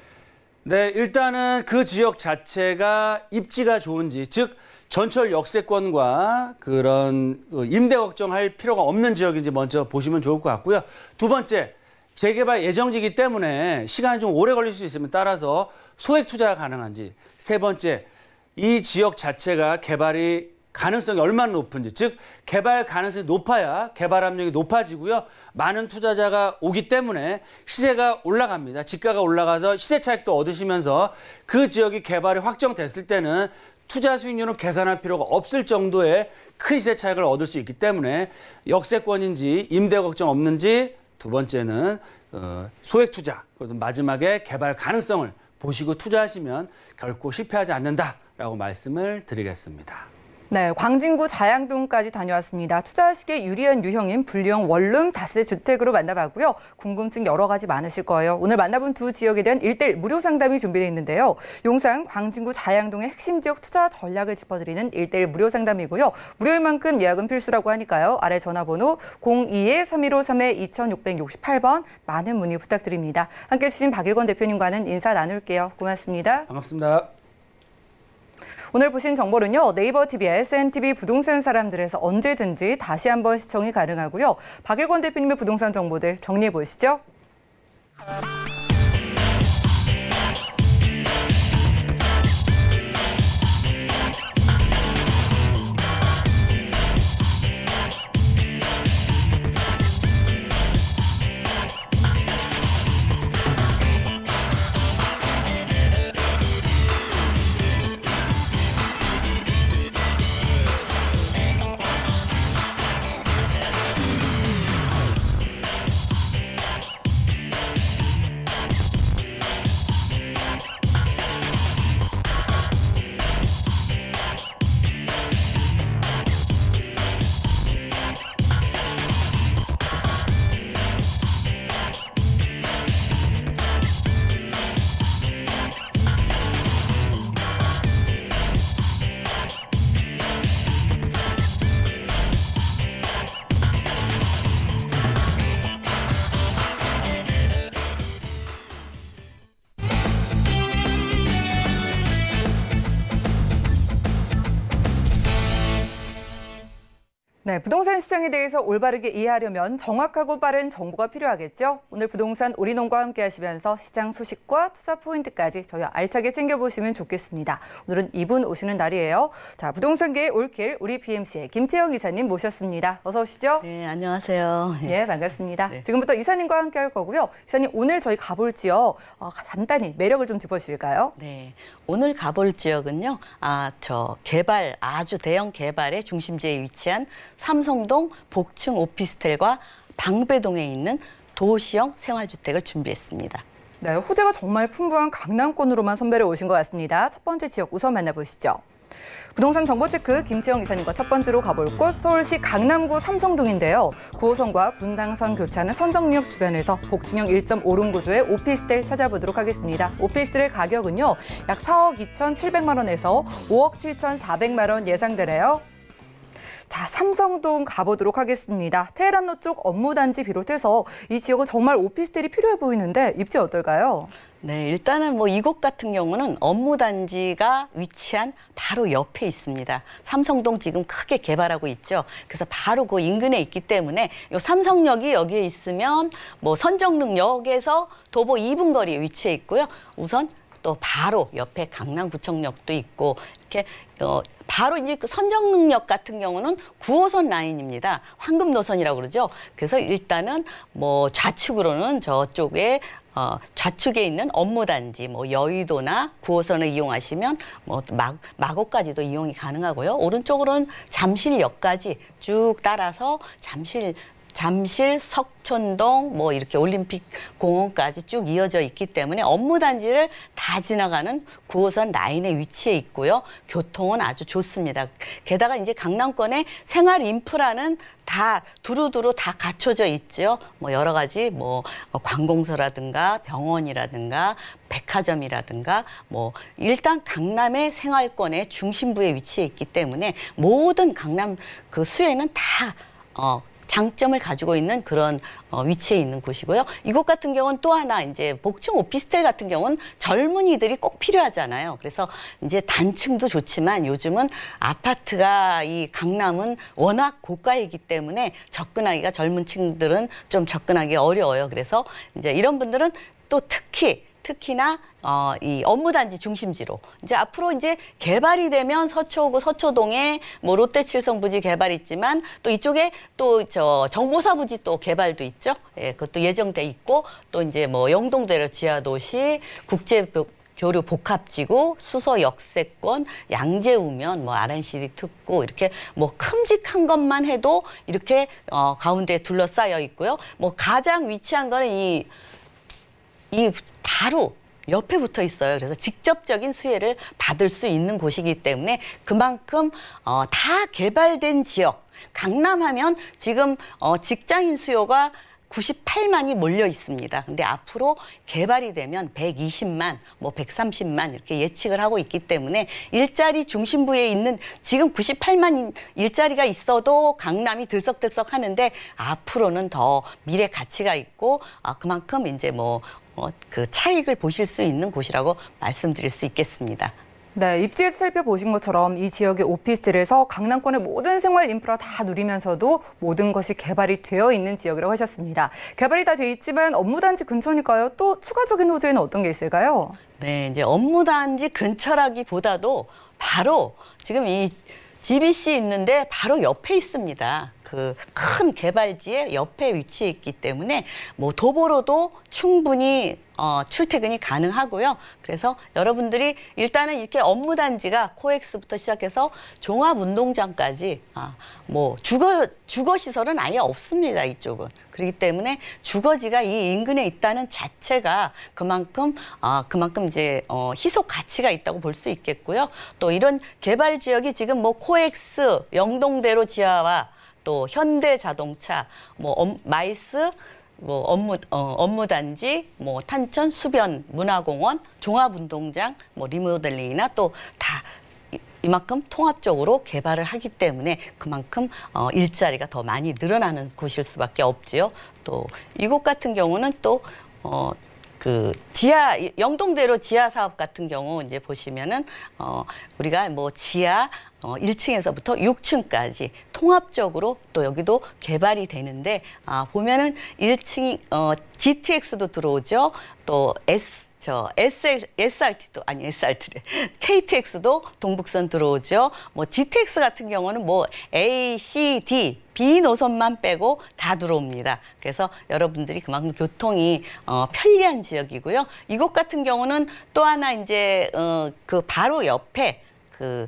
S3: 네, 일단은 그 지역 자체가 입지가 좋은지, 즉 전철 역세권과 그런 임대 걱정할 필요가 없는 지역인지 먼저 보시면 좋을 것 같고요. 두 번째, 재개발 예정지이기 때문에 시간이 좀 오래 걸릴 수 있으면 따라서 소액 투자가 가능한지. 세 번째, 이 지역 자체가 개발이 가능성이 얼마나 높은지, 즉 개발 가능성이 높아야 개발 압력이 높아지고요. 많은 투자자가 오기 때문에 시세가 올라갑니다. 지가가 올라가서 시세 차익도 얻으시면서 그 지역이 개발이 확정됐을 때는 투자 수익률은 계산할 필요가 없을 정도의 큰 시세 차익을 얻을 수 있기 때문에 역세권인지 임대 걱정 없는지, 두 번째는 소액 투자, 마지막에 개발 가능성을 보시고 투자하시면 결코 실패하지 않는다라고 말씀을 드리겠습니다.
S2: 네, 광진구 자양동까지 다녀왔습니다. 투자하시기에 유리한 유형인 분리형 원룸 다세 주택으로 만나봤고요. 궁금증 여러 가지 많으실 거예요. 오늘 만나본 두 지역에 대한 1:1 무료 상담이 준비되어 있는데요. 용산 광진구 자양동의 핵심 지역 투자 전략을 짚어드리는 1:1 무료 상담이고요. 무료인 만큼 예약은 필수라고 하니까요. 아래 전화번호 02-3153에 2668번 많은 문의 부탁드립니다. 함께해 주신 박일권 대표님과는 인사 나눌게요. 고맙습니다.
S3: 반갑습니다.
S2: 오늘 보신 정보는요. 네이버 TV와 SNTV 부동산 사람들에서 언제든지 다시 한번 시청이 가능하고요. 박일권 대표님의 부동산 정보들 정리해 보시죠. 네, 부동산 시장에 대해서 올바르게 이해하려면 정확하고 빠른 정보가 필요하겠죠. 오늘 부동산 올인원과 함께 하시면서 시장 소식과 투자 포인트까지 저희와 알차게 챙겨보시면 좋겠습니다. 오늘은 이분 오시는 날이에요. 자, 부동산계의 올길 우리 BMC의 김태영 이사님 모셨습니다. 어서 오시죠.
S4: 네, 안녕하세요.
S2: 네, 반갑습니다.
S4: 네.
S2: 지금부터 이사님과 함께 할 거고요. 이사님, 오늘 저희 가볼 지역 간단히 매력을 좀 짚어주실까요?
S4: 네, 오늘 가볼 지역은요. 개발, 아주 대형 개발의 중심지에 위치한 삼성동 복층 오피스텔과 방배동에 있는 도시형 생활주택을 준비했습니다.
S2: 네, 호재가 정말 풍부한 강남권으로만 선별해 오신 것 같습니다. 첫 번째 지역 우선 만나보시죠. 부동산 정보체크 김태영 이사님과 첫 번째로 가볼 곳 서울시 강남구 삼성동인데요. 9호선과 분당선 교차하는 선정역 주변에서 복층형 1.5룸 구조의 오피스텔 찾아보도록 하겠습니다. 오피스텔 가격은요. 약 4억 2,700만 원에서 5억 7,400만 원 예상되네요. 자, 삼성동 가보도록 하겠습니다. 테헤란로 쪽 업무단지 비롯해서 이 지역은 정말 오피스텔이 필요해 보이는데 입지 어떨까요?
S4: 네, 일단은 이곳 같은 경우는 업무단지가 위치한 바로 옆에 있습니다. 삼성동 지금 크게 개발하고 있죠. 그래서 바로 그 인근에 있기 때문에 이 삼성역이 여기에 있으면 선정릉역에서 도보 2분 거리에 위치해 있고요. 우선 또 바로 옆에 강남구청역도 있고 이렇게 바로 이제 그 선정릉역 같은 경우는 9호선 라인입니다. 황금 노선이라고 그러죠. 그래서 일단은 좌측으로는 저쪽에 좌측에 있는 업무단지 여의도나 9호선을 이용하시면 마곡까지도 이용이 가능하고요. 오른쪽으로는 잠실역까지 쭉 따라서 잠실 잠실, 석촌동, 뭐 이렇게 올림픽 공원까지 쭉 이어져 있기 때문에 업무단지를 다 지나가는 9호선 라인에 위치해 있고요. 교통은 아주 좋습니다. 게다가 이제 강남권의 생활 인프라는 다 두루두루 다 갖춰져 있죠. 뭐 여러 가지 뭐 관공서라든가 병원이라든가 백화점이라든가 뭐 일단 강남의 생활권의 중심부에 위치해 있기 때문에 모든 강남 그 수에는 다 장점을 가지고 있는 그런 위치에 있는 곳이고요. 이곳 같은 경우는 또 하나 이제 복층 오피스텔 같은 경우는 젊은이들이 꼭 필요하잖아요. 그래서 이제 단층도 좋지만 요즘은 아파트가 이 강남은 워낙 고가이기 때문에 접근하기가 젊은 층들은 좀 접근하기 어려워요. 그래서 이제 이런 분들은 또 특히나 이 업무단지 중심지로 이제 앞으로 이제 개발이 되면 서초구 서초동에 뭐 롯데칠성부지 개발이 있지만 또 이쪽에 또 정보사부지 또 개발도 있죠. 예, 그것도 예정돼 있고 또 이제 뭐 영동대로 지하도시 국제교류 복합지구, 수서 역세권, 양재우면 뭐 RNCD 특구 이렇게 뭐 큼직한 것만 해도 이렇게 가운데 둘러싸여 있고요. 뭐 가장 위치한 거는 이 바로 옆에 붙어 있어요. 그래서 직접적인 수혜를 받을 수 있는 곳이기 때문에 그만큼 다 개발된 지역, 강남하면 지금 직장인 수요가 98만이 몰려 있습니다. 근데 앞으로 개발이 되면 120만, 뭐 130만 이렇게 예측을 하고 있기 때문에 일자리 중심부에 있는 지금 98만 일자리가 있어도 강남이 들썩들썩 하는데 앞으로는 더 미래 가치가 있고 그만큼 이제 그 차익을 보실 수 있는 곳이라고 말씀드릴 수 있겠습니다.
S2: 네, 입지에서 살펴보신 것처럼 이 지역의 오피스텔에서 강남권의 모든 생활 인프라 다 누리면서도 모든 것이 개발이 되어 있는 지역이라고 하셨습니다. 개발이 다 돼 있지만 업무단지 근처니까요. 또 추가적인 호재는 어떤 게 있을까요?
S4: 네, 이제 업무단지 근처라기보다도 바로 지금 이 GBC 있는데 바로 옆에 있습니다. 그 큰 개발지의 옆에 위치해 있기 때문에 뭐 도보로도 충분히 출퇴근이 가능하고요. 그래서 여러분들이 일단은 이렇게 업무단지가 코엑스부터 시작해서 종합운동장까지 뭐 주거 시설은 아예 없습니다. 이쪽은. 그렇기 때문에 주거지가 이 인근에 있다는 자체가 그만큼 이제 희소 가치가 있다고 볼 수 있겠고요. 또 이런 개발 지역이 지금 뭐 코엑스, 영동대로 지하와 또 현대자동차, 뭐 마이스, 뭐 업무단지, 뭐 탄천 수변 문화공원, 종합운동장, 뭐 리모델링이나 또 다 이만큼 통합적으로 개발을 하기 때문에 그만큼 일자리가 더 많이 늘어나는 곳일 수밖에 없지요. 또 이곳 같은 경우는 또 그 영동대로 지하 사업 같은 경우 이제 보시면은 우리가 뭐 지하 1층에서부터 6층까지 통합적으로 또 여기도 개발이 되는데 보면은 1층 GTX도 들어오죠. 또 KTX도 동북선 들어오죠. 뭐 GTX 같은 경우는 뭐 A, C, D, B 노선만 빼고 다 들어옵니다. 그래서 여러분들이 그만큼 교통이 편리한 지역이고요. 이곳 같은 경우는 또 하나 이제 그 바로 옆에 그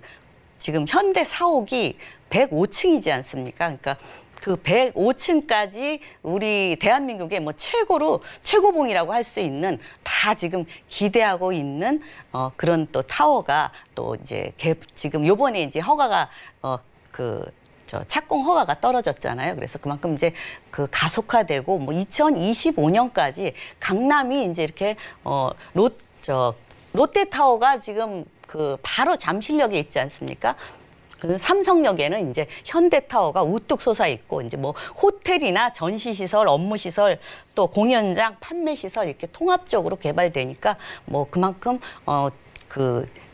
S4: 지금 현대 사옥이 105층이지 않습니까? 그러니까 그 105층까지 우리 대한민국의 뭐 최고봉이라고 할 수 있는 다 지금 기대하고 있는 그런 또 타워가 또 이제 지금 요번에 이제 허가가 착공 허가가 떨어졌잖아요. 그래서 그만큼 이제 그 가속화되고 뭐 2025년까지 강남이 이제 이렇게 롯데타워가 지금 그 바로 잠실역에 있지 않습니까? 그 삼성역에는 이제 현대타워가 우뚝 솟아 있고 이제 뭐 호텔이나 전시시설, 업무시설, 또 공연장, 판매시설 이렇게 통합적으로 개발되니까 뭐 그만큼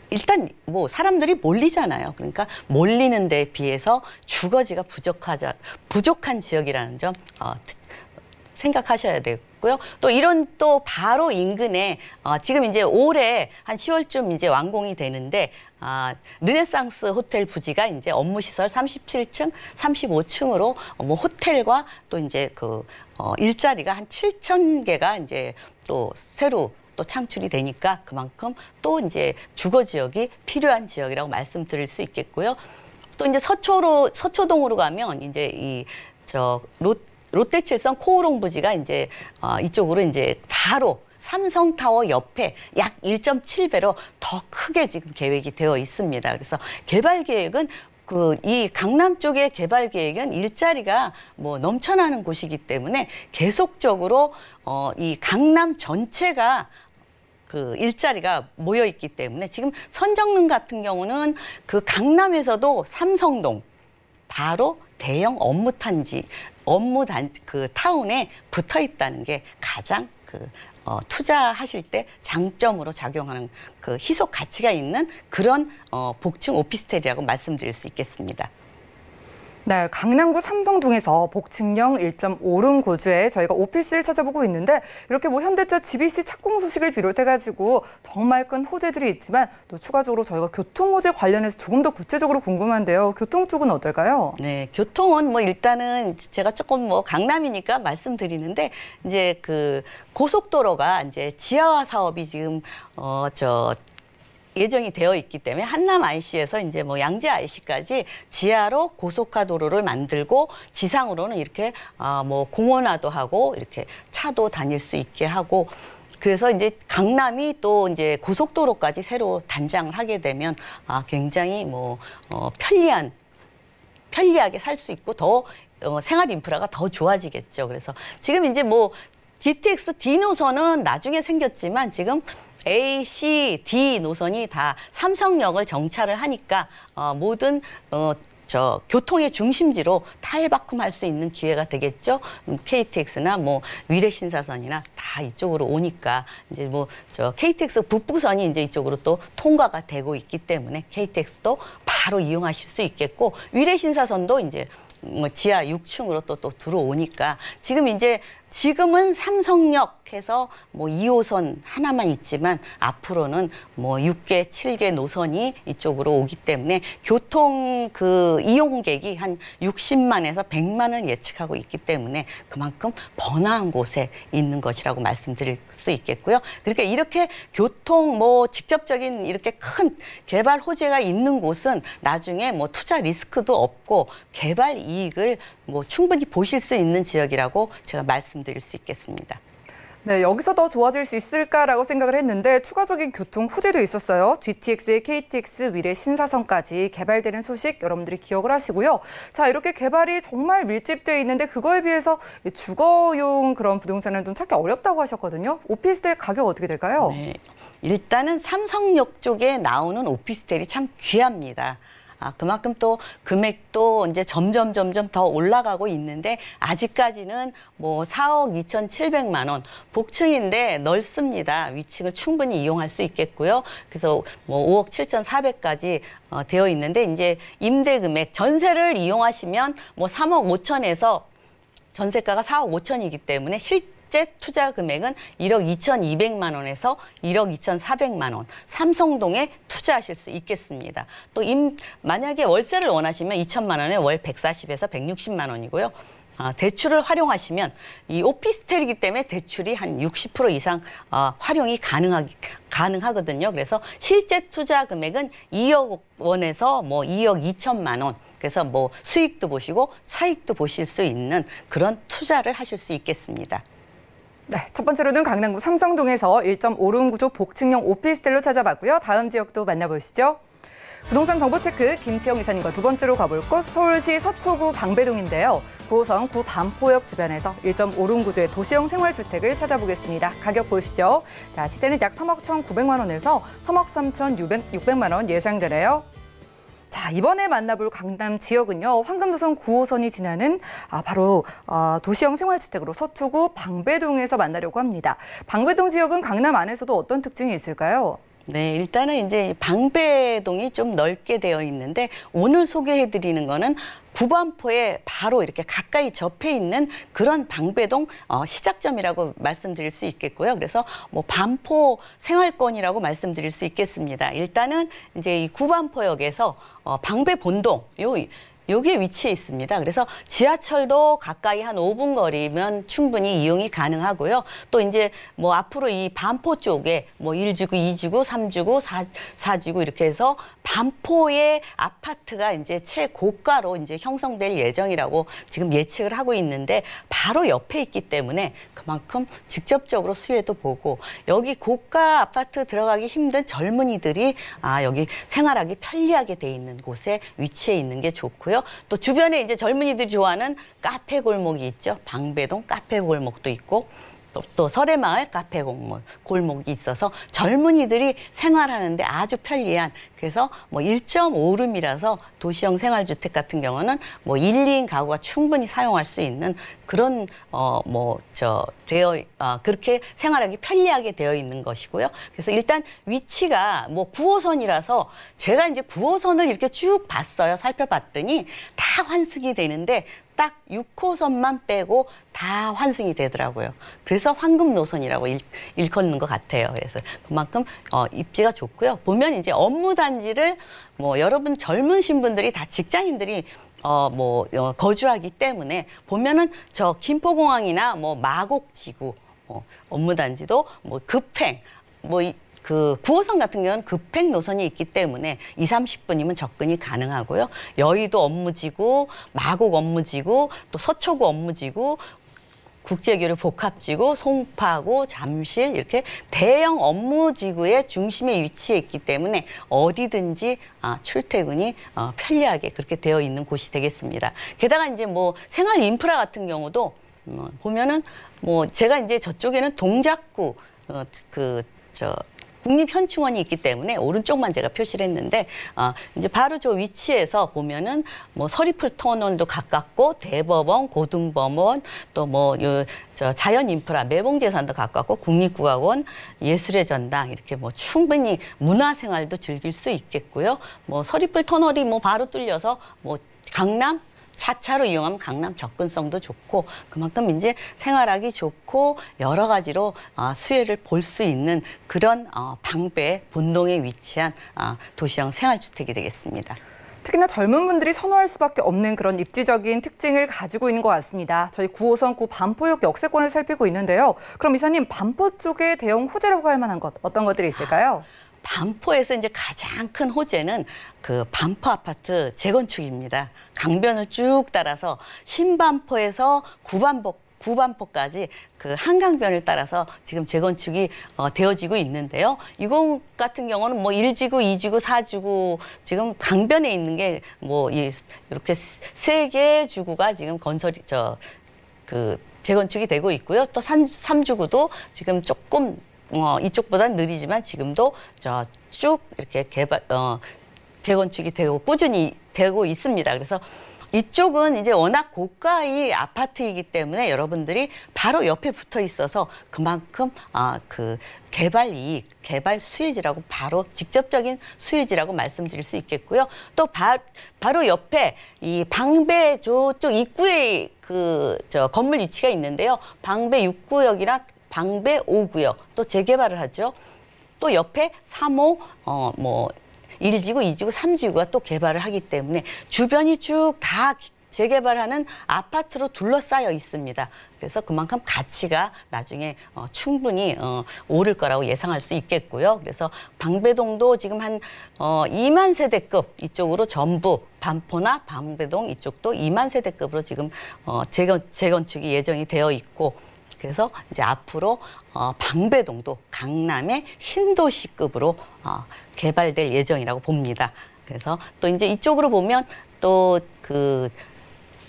S4: 일단 뭐 사람들이 몰리잖아요. 그러니까 몰리는 데에 비해서 주거지가 부족한 지역이라는 점 생각하셔야 되고요. 또 이런 또 바로 인근에 지금 이제 올해 한 10월쯤 이제 완공이 되는데 르네상스 호텔 부지가 이제 업무시설 37층, 35층으로 뭐 호텔과 또 이제 그 일자리가 한 7,000개가 이제 또 새로 또 창출이 되니까 그만큼 또 이제 주거 지역이 필요한 지역이라고 말씀드릴 수 있겠고요. 또 이제 서초동으로 가면 이제 롯데칠성 코오롱 부지가 이제 이쪽으로 이제 바로 삼성타워 옆에 약 1.7배로 더 크게 지금 계획이 되어 있습니다. 그래서 개발 계획은 이 강남 쪽의 개발 계획은 일자리가 뭐 넘쳐나는 곳이기 때문에 계속적으로 이 강남 전체가 그 일자리가 모여 있기 때문에 지금 선정릉 같은 경우는 그 강남에서도 삼성동 바로 대형 그 타운에 붙어 있다는 게 가장 투자하실 때 장점으로 작용하는 그 희소 가치가 있는 그런 복층 오피스텔이라고 말씀드릴 수 있겠습니다.
S2: 네, 강남구 삼성동에서 복층형 1.5룸 고주에 저희가 오피스를 찾아보고 있는데 이렇게 뭐 현대차 GBC 착공 소식을 비롯해가지고 정말 큰 호재들이 있지만 또 추가적으로 저희가 교통 호재 관련해서 조금 더 구체적으로 궁금한데요. 교통 쪽은 어떨까요?
S4: 네, 교통은 뭐 일단은 제가 조금 뭐 강남이니까 말씀드리는데 이제 그 고속도로가 이제 지하화 사업이 지금 예정이 되어 있기 때문에 한남 IC에서 이제 뭐 양재 IC까지 지하로 고속화 도로를 만들고 지상으로는 이렇게 뭐 공원화도 하고 이렇게 차도 다닐 수 있게 하고 그래서 이제 강남이 또 이제 고속도로까지 새로 단장을 하게 되면 굉장히 뭐 편리하게 살 수 있고 더 생활 인프라가 더 좋아지겠죠. 그래서 지금 이제 뭐 GTX D 노선은 나중에 생겼지만 지금 A, C, D 노선이 다 삼성역을 정차를 하니까 모든 교통의 중심지로 탈바꿈할 수 있는 기회가 되겠죠. KTX나 뭐 위례신사선이나 다 이쪽으로 오니까 이제 뭐 KTX 북부선이 이제 이쪽으로 또 통과가 되고 있기 때문에 KTX도 바로 이용하실 수 있겠고 위례신사선도 이제 뭐 지하 6층으로 또 들어오니까 지금은 삼성역에서 뭐 2호선 하나만 있지만 앞으로는 뭐 6개, 7개 노선이 이쪽으로 오기 때문에 교통 그 이용객이 한 60만에서 100만을 예측하고 있기 때문에 그만큼 번화한 곳에 있는 것이라고 말씀드릴 수 있겠고요. 그러니까 이렇게 교통 뭐 직접적인 이렇게 큰 개발 호재가 있는 곳은 나중에 뭐 투자 리스크도 없고 개발 이익을 뭐 충분히 보실 수 있는 지역이라고 제가 말씀드릴 수 있겠습니다.
S2: 네, 여기서 더 좋아질 수 있을까라고 생각을 했는데 추가적인 교통 호재도 있었어요. GTX, KTX, 위례 신사선까지 개발되는 소식 여러분들이 기억을 하시고요. 자, 이렇게 개발이 정말 밀집되어 있는데 그거에 비해서 주거용 그런 부동산은 좀 찾기 어렵다고 하셨거든요. 오피스텔 가격 어떻게 될까요?
S4: 네, 일단은 삼성역 쪽에 나오는 오피스텔이 참 귀합니다. 그만큼 또 금액도 이제 점점 더 올라가고 있는데 아직까지는 뭐 4억 2,700만 원 복층인데 넓습니다. 위층을 충분히 이용할 수 있겠고요. 그래서 뭐 5억 7,400까지 되어 있는데 이제 임대 금액 전세를 이용하시면 뭐 3억 5천에서 전세가가 4억 5천이기 때문에 실제 투자 금액은 1억 2,200만 원에서 1억 2,400만 원 삼성동에 투자하실 수 있겠습니다. 또 만약에 월세를 원하시면 2천만 원에 월 140에서 160만 원이고요. 대출을 활용하시면 이 오피스텔이기 때문에 대출이 한 60% 이상 활용이 가능하거든요. 그래서 실제 투자 금액은 2억 원에서 뭐 2억 2천만 원. 그래서 뭐 수익도 보시고 차익도 보실 수 있는 그런 투자를 하실 수 있겠습니다.
S2: 네, 첫 번째로는 강남구 삼성동에서 1.5룸 구조 복층형 오피스텔로 찾아봤고요. 다음 지역도 만나보시죠. 부동산 정보체크 김치영 이사님과 두 번째로 가볼 곳 서울시 서초구 방배동인데요. 9호선 구 반포역 주변에서 1.5룸 구조의 도시형 생활주택을 찾아보겠습니다. 가격 보시죠. 자, 시세는 약 3억 1,900만 원에서 3억 3,600만 원 예상되네요. 자, 이번에 만나볼 강남 지역은요. 황금도선 9호선이 지나는 바로 도시형 생활주택으로 서초구 방배동에서 만나려고 합니다. 방배동 지역은 강남 안에서도 어떤 특징이 있을까요?
S4: 네, 일단은 이제 방배동이 좀 넓게 되어 있는데 오늘 소개해드리는 거는 구반포에 바로 이렇게 가까이 접해 있는 그런 방배동 시작점이라고 말씀드릴 수 있겠고요. 그래서 뭐 반포 생활권이라고 말씀드릴 수 있겠습니다. 일단은 이제 이 구반포역에서 방배본동 여기에 위치해 있습니다. 그래서 지하철도 가까이 한 5분 거리면 충분히 이용이 가능하고요. 또 이제 뭐 앞으로 이 반포 쪽에 뭐 1지구, 2지구, 3지구, 4지구 이렇게 해서 반포의 아파트가 이제 최고가로 이제 형성될 예정이라고 지금 예측을 하고 있는데 바로 옆에 있기 때문에 그만큼 직접적으로 수혜도 보고 여기 고가 아파트 들어가기 힘든 젊은이들이 여기 생활하기 편리하게 돼 있는 곳에 위치해 있는 게 좋고요. 또 주변에 이제 젊은이들이 좋아하는 카페 골목이 있죠. 방배동 카페 골목도 있고 또 설해마을 카페 골목이 있어서 젊은이들이 생활하는데 아주 편리한 그래서 뭐 1.5룸이라서 도시형 생활주택 같은 경우는 뭐 1, 2인 가구가 충분히 사용할 수 있는 그런 그렇게 생활하기 편리하게 되어 있는 것이고요. 그래서 일단 위치가 뭐 9호선이라서 제가 이제 9호선을 이렇게 쭉 봤어요. 살펴봤더니 다 환승이 되는데 딱 6호선만 빼고 다 환승이 되더라고요. 그래서 황금 노선이라고 일컫는 것 같아요. 그래서 그만큼 입지가 좋고요. 보면 이제 업무 단지를 뭐 여러분 젊으신 분들이 다 직장인들이 거주하기 때문에 보면은 저 김포공항이나 뭐 마곡지구 업무 단지도 뭐 급행 그 9호선 같은 경우는 급행 노선이 있기 때문에 20-30분이면 접근이 가능하고요. 여의도 업무지구, 마곡 업무지구, 또 서초구 업무지구, 국제교류 복합지구, 송파구, 잠실 이렇게 대형 업무지구의 중심에 위치해 있기 때문에 어디든지 출퇴근이 편리하게 그렇게 되어 있는 곳이 되겠습니다. 게다가 이제 뭐 생활 인프라 같은 경우도 보면은 뭐 제가 이제 저쪽에는 동작구 국립현충원이 있기 때문에 오른쪽만 제가 표시를 했는데 이제 바로 저 위치에서 보면은 뭐 서리풀 터널도 가깝고 대법원, 고등법원 또 뭐 자연인프라 매봉재산도 가깝고 국립국악원, 예술의 전당 이렇게 뭐 충분히 문화생활도 즐길 수 있겠고요. 뭐 서리풀 터널이 뭐 바로 뚫려서 뭐 강남 차차로 이용하면 강남 접근성도 좋고 그만큼 이제 생활하기 좋고 여러 가지로 수혜를 볼 수 있는 그런 방배 본동에 위치한 도시형 생활주택이 되겠습니다.
S2: 특히나 젊은 분들이 선호할 수밖에 없는 그런 입지적인 특징을 가지고 있는 것 같습니다. 저희 9호선 9 반포역 역세권을 살피고 있는데요. 그럼 이사님 반포 쪽에 대형 호재라고 할 만한 것 어떤 것들이 있을까요?
S4: 반포에서 이제 가장 큰 호재는 그 반포 아파트 재건축입니다. 강변을 쭉 따라서 신반포에서 구반포까지 그 한강변을 따라서 지금 재건축이 되어지고 있는데요. 이곳 같은 경우는 뭐 1지구, 2지구, 4지구 지금 강변에 있는 게 뭐 이렇게 3개 주구가 지금 재건축이 되고 있고요. 또 3주구도 지금 조금 이쪽보다는 느리지만 지금도 쭉 이렇게 재건축이 되고 꾸준히 되고 있습니다. 그래서 이쪽은 이제 워낙 고가의 아파트이기 때문에 여러분들이 바로 옆에 붙어 있어서 그만큼 그 개발 이익, 개발 수혜지라고 바로 직접적인 수혜지라고 말씀드릴 수 있겠고요. 또 바로 옆에 이 방배 저쪽 입구에 건물 위치가 있는데요. 방배 6구역이나 방배 5구역 또 재개발을 하죠. 또 옆에 3호 1지구, 2지구, 3지구가 또 개발을 하기 때문에 주변이 쭉 다 재개발하는 아파트로 둘러싸여 있습니다. 그래서 그만큼 가치가 나중에 충분히 오를 거라고 예상할 수 있겠고요. 그래서 방배동도 지금 한 2만 세대급 이쪽으로 전부 반포나 방배동 이쪽도 2만 세대급으로 지금 재건축이 예정이 되어 있고 그래서 이제 앞으로 방배동도 강남의 신도시급으로 개발될 예정이라고 봅니다. 그래서 또 이제 이쪽으로 보면 또 그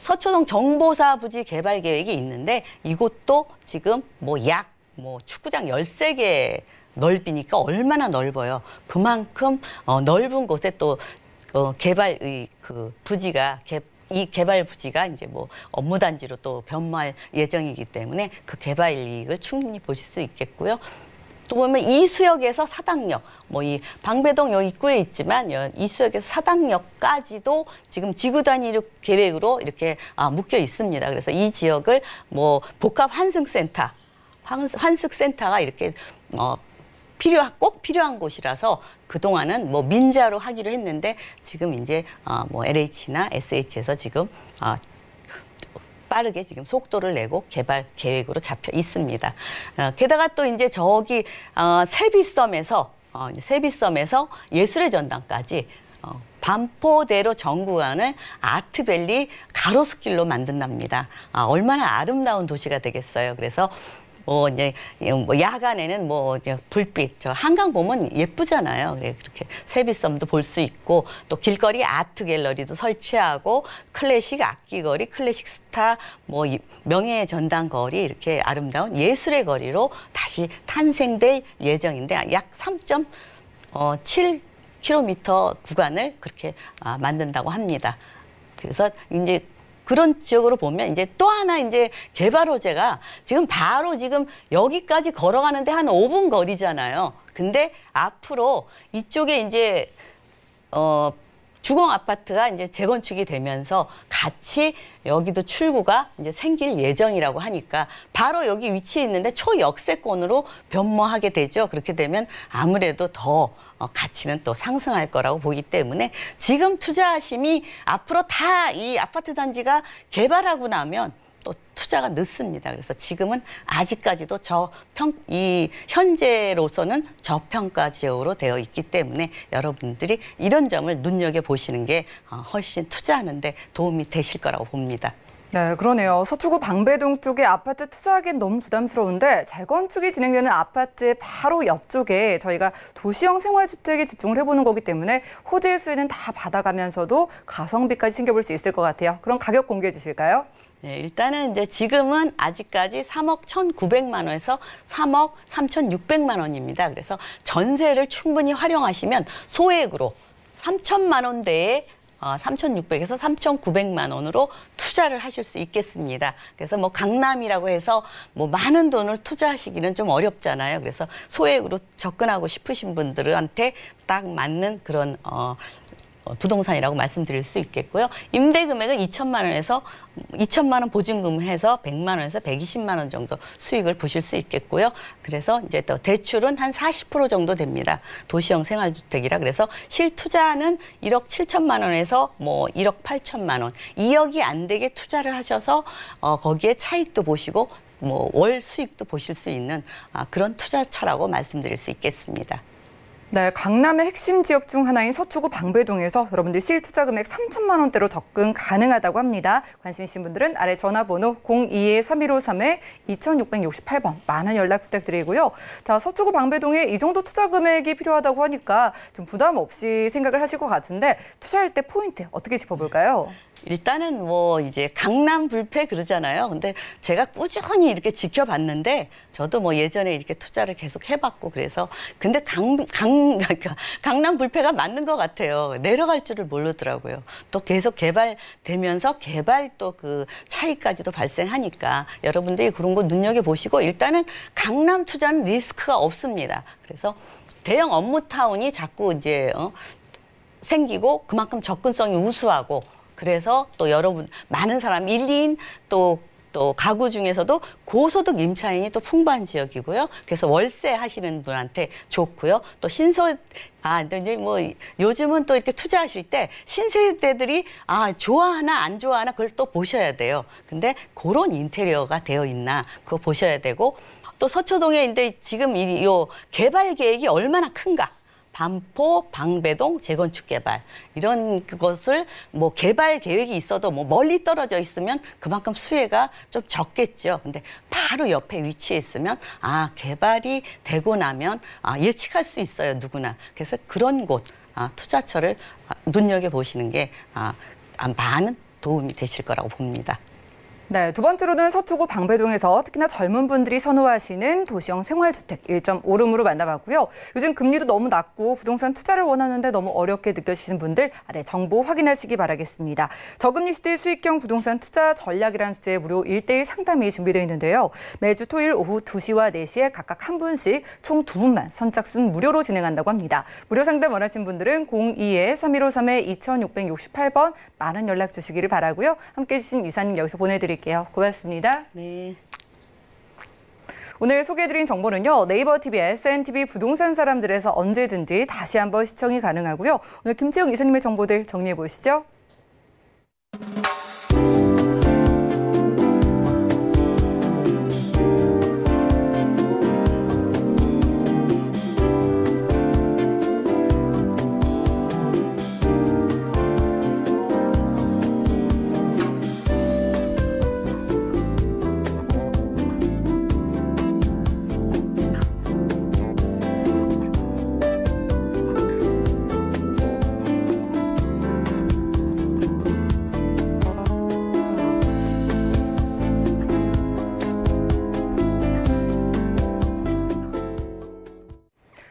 S4: 서초동 정보사 부지 개발 계획이 있는데 이곳도 지금 약 축구장 13개 넓이니까 얼마나 넓어요. 그만큼 넓은 곳에 또 개발의 그 부지가 이 개발 부지가 이제 업무 단지로 또 변모할 예정이기 때문에 그 개발 이익을 충분히 보실 수 있겠고요. 또 보면 이수역에서 사당역, 이 방배동 요 입구에 있지만 이수역에서 사당역까지도 지금 지구 단위 계획으로 이렇게 묶여 있습니다. 그래서 이 지역을 복합 환승센터가 이렇게 꼭 필요한 곳이라서 그동안은 뭐 민자로 하기로 했는데 지금 이제 뭐 LH나 SH에서 지금 빠르게 지금 속도를 내고 개발 계획으로 잡혀 있습니다. 게다가 또 이제 저기 세비섬에서 예술의 전당까지 반포대로 전 구간을 아트밸리 가로수길로 만든답니다. 얼마나 아름다운 도시가 되겠어요. 그래서 이제 야간에는 불빛, 한강 보면 예쁘잖아요. 그렇게 세비섬도 볼 수 있고 또 길거리 아트 갤러리도 설치하고 클래식 악기거리, 클래식 스타, 명예의 전당 거리 이렇게 아름다운 예술의 거리로 다시 탄생될 예정인데 약 3.7km 구간을 그렇게 만든다고 합니다. 그래서 이제 그런 지역으로 보면 이제 또 하나 이제 개발 호재가 지금 여기까지 걸어가는데 한 5분 거리잖아요. 근데 앞으로 이쪽에 이제 주공 아파트가 이제 재건축이 되면서 같이 여기도 출구가 이제 생길 예정이라고 하니까 바로 여기 위치해 있는데 초역세권으로 변모하게 되죠. 그렇게 되면 아무래도 더 가치는 또 상승할 거라고 보기 때문에 지금 투자하심이 앞으로 다 이 아파트 단지가 개발하고 나면 또 투자가 늦습니다. 그래서 지금은 아직까지도 현재로서는 저평가 지역으로 되어 있기 때문에 여러분들이 이런 점을 눈여겨보시는 게 훨씬 투자하는 데 도움이 되실 거라고 봅니다.
S2: 네, 그러네요. 서초구 방배동 쪽에 아파트 투자하기엔 너무 부담스러운데 재건축이 진행되는 아파트의 바로 옆쪽에 저희가 도시형 생활주택에 집중을 해보는 거기 때문에 호재의 수혜는 다 받아가면서도 가성비까지 챙겨볼 수 있을 것 같아요. 그럼 가격 공개해 주실까요?
S4: 네, 일단은 이제 지금은 아직까지 3억 1,900만 원에서 3억 3,600만 원입니다. 그래서 전세를 충분히 활용하시면 소액으로 3천만 원대에 3,600에서 3,900만 원으로 투자를 하실 수 있겠습니다. 그래서 강남이라고 해서 많은 돈을 투자하시기는 좀 어렵잖아요. 그래서 소액으로 접근하고 싶으신 분들한테 딱 맞는 그런 부동산이라고 말씀드릴 수 있겠고요. 임대 금액은 2천만 원에서 2천만 원 보증금 해서 100만 원에서 120만 원 정도 수익을 보실 수 있겠고요. 그래서 이제 또 대출은 한 40% 정도 됩니다. 도시형 생활주택이라 그래서 실투자는 1억 7천만 원에서 1억 8천만 원, 2억이 안 되게 투자를 하셔서 거기에 차익도 보시고 월 수익도 보실 수 있는 그런 투자처라고 말씀드릴 수 있겠습니다.
S2: 네, 강남의 핵심 지역 중 하나인 서초구 방배동에서 여러분들 실투자 금액 3천만 원대로 접근 가능하다고 합니다. 관심 있으신 분들은 아래 전화번호 02-3153-2668번 많은 연락 부탁드리고요. 자, 서초구 방배동에 이 정도 투자 금액이 필요하다고 하니까 좀 부담 없이 생각을 하실 것 같은데 투자할 때 포인트 어떻게 짚어볼까요?
S4: 일단은 이제 강남 불패 그러잖아요. 근데 제가 꾸준히 이렇게 지켜봤는데 저도 예전에 이렇게 투자를 계속 해봤고 그래서 근데 강남 불패가 맞는 것 같아요. 내려갈 줄을 모르더라고요. 또 계속 개발되면서 개발 또 그 차이까지도 발생하니까 여러분들이 그런 거 눈여겨보시고 일단은 강남 투자는 리스크가 없습니다. 그래서 대형 업무타운이 자꾸 이제 생기고 그만큼 접근성이 우수하고 그래서 또 여러분 많은 사람 1, 2인 또 가구 중에서도 고소득 임차인이 또 풍부한 지역이고요. 그래서 월세 하시는 분한테 좋고요. 또 이제 요즘은 또 이렇게 투자하실 때 신세대들이 좋아하나 안 좋아하나 그걸 또 보셔야 돼요. 근데 그런 인테리어가 되어 있나 그거 보셔야 되고 또 서초동에 이제 지금 요 개발 계획이 얼마나 큰가. 반포, 방배동 재건축 개발 이런 것을 개발 계획이 있어도 멀리 떨어져 있으면 그만큼 수혜가 좀 적겠죠. 근데 바로 옆에 위치해 있으면 개발이 되고 나면 예측할 수 있어요, 누구나. 그래서 그런 곳 투자처를 눈여겨 보시는 게 많은 도움이 되실 거라고 봅니다.
S2: 네, 두 번째로는 서초구 방배동에서 특히나 젊은 분들이 선호하시는 도시형 생활주택 1.5룸으로 만나봤고요. 요즘 금리도 너무 낮고 부동산 투자를 원하는데 너무 어렵게 느껴지시는 분들 아래 정보 확인하시기 바라겠습니다. 저금리 시대 수익형 부동산 투자 전략이라는 주제의 무료 1:1 상담이 준비되어 있는데요. 매주 토요일 오후 2시와 4시에 각각 한 분씩 총 2분만 선착순 무료로 진행한다고 합니다. 무료 상담 원하시는 분들은 02-3153-2668번 많은 연락 주시기를 바라고요. 함께해 주신 이사님 여기서 보내드릴게요. 고맙습니다.
S4: 네.
S2: 오늘 소개해드린 정보는요. 네이버 TV, SNTV 부동산 사람들에서 언제든지 다시 한번 시청이 가능하고요. 오늘 김채영 이사님의 정보들 정리해 보시죠.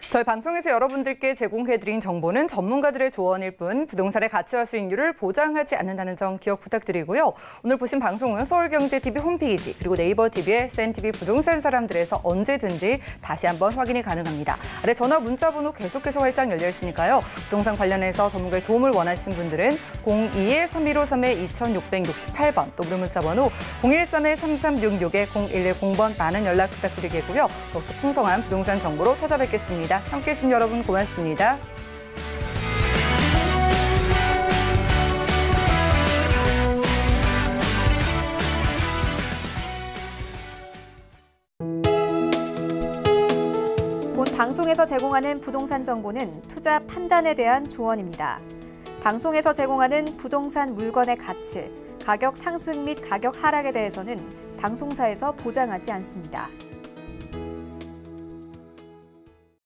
S2: 저희 방송에서 여러분들께 제공해드린 정보는 전문가들의 조언일 뿐 부동산의 가치와 수익률을 보장하지 않는다는 점 기억 부탁드리고요. 오늘 보신 방송은 서울경제TV 홈페이지 그리고 네이버TV의 SNTV 부동산 사람들에서 언제든지 다시 한번 확인이 가능합니다. 아래 전화 문자 번호 계속해서 활짝 열려 있으니까요. 부동산 관련해서 전문가의 도움을 원하시는 분들은 02-3153-2668번 또 무료 문자 번호 013-3366-0110번 많은 연락 부탁드리겠고요. 더욱더 풍성한 부동산 정보로 찾아뵙겠습니다. 함께해 주신 여러분 고맙습니다.
S1: 본 방송에서 제공하는 부동산 정보는 투자 판단에 대한 조언입니다. 방송에서 제공하는 부동산 물건의 가치, 가격 상승 및 가격 하락에 대해서는 방송사에서 보장하지 않습니다.